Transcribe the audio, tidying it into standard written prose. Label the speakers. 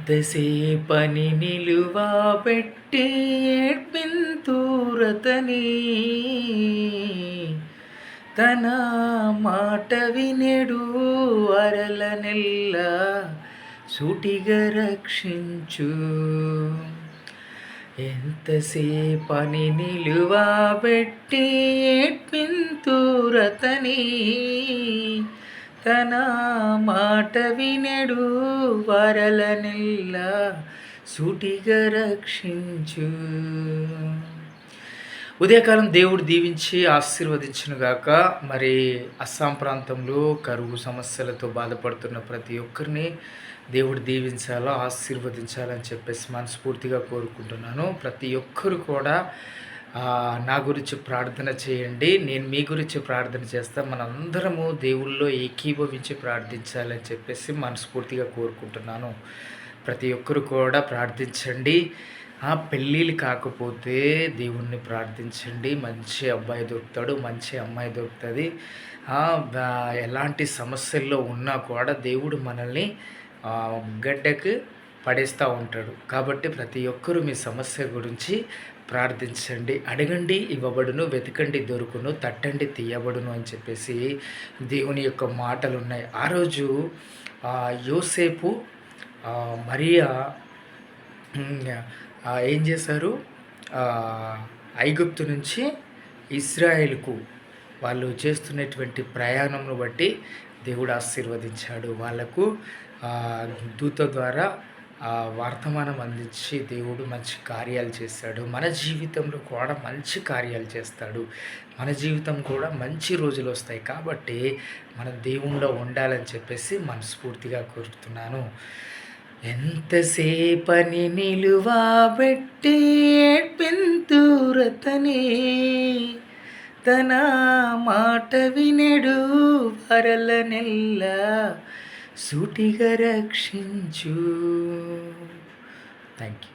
Speaker 1: ఎంతసేపని నిలువబెట్టి ఏడ్పింతురతని తన మాట వినెడు అరలనెల్ల సూటిగా రక్షించు. ఎంతసేపని నిలువబెట్టి ఏడ్పింతురతని తన మాట వినెడు వరలనెల్ల సూటిగా రక్షించు. ఉదయకాలం దేవుడు దీవించి ఆశీర్వదించునుగాక. మరి అస్సాం ప్రాంతంలో కరువు సమస్యలతో బాధపడుతున్న ప్రతి ఒక్కరిని దేవుడు దీవించాలో ఆశీర్వదించాలని చెప్పేసి మనస్ఫూర్తిగా కోరుకుంటున్నాను. ప్రతి ఒక్కరు కూడా నా గురించి ప్రార్థన చేయండి, నేను మీ గురించి ప్రార్థన చేస్తాను. మనందరము దేవుళ్ళో ఏకీభవించి ప్రార్థించాలని చెప్పేసి మనస్ఫూర్తిగా కోరుకుంటున్నాను. ప్రతి ఒక్కరు కూడా ప్రార్థించండి. పెళ్ళిళ్ళు కాకపోతే దేవుణ్ణి ప్రార్థించండి. మంచి అబ్బాయి దొరుకుతాడు, మంచి అమ్మాయి దొరుకుతుంది. ఎలాంటి సమస్యల్లో ఉన్నా కూడా దేవుడు మనల్ని గడ్డకు పడేస్తూ ఉంటాడు. కాబట్టి ప్రతి ఒక్కరూ మీ సమస్య గురించి ప్రార్థించండి. అడగండి ఇవ్వబడును, వెతకండి దొరుకును, తట్టండి తీయబడును అని చెప్పేసి దేవుని యొక్క మాటలు ఉన్నాయి. ఆ రోజు యోసేపు మరియా ఏం చేశారు? ఐగుప్తు నుంచి ఇజ్రాయేలుకు వాళ్ళు చేస్తున్నటువంటి ప్రయాణంను బట్టి దేవుడు ఆశీర్వదించాడు. వాళ్ళకు దూత ద్వారా వర్తమానం అందించి దేవుడు మంచి కార్యాలు చేస్తాడు. మన జీవితంలో కూడా మంచి కార్యాలు చేస్తాడు. మన జీవితం కూడా మంచి రోజులు వస్తాయి. కాబట్టి మనం దేవునిలో ఉండాలని చెప్పేసి మనస్ఫూర్తిగా కోరుతున్నాను. ఎంతసేపని నిలువబెట్టి ఏడ్పింతురతని తన మాట వినెడు వరలనెల్ల సూటిగా రక్షించు. Thank you.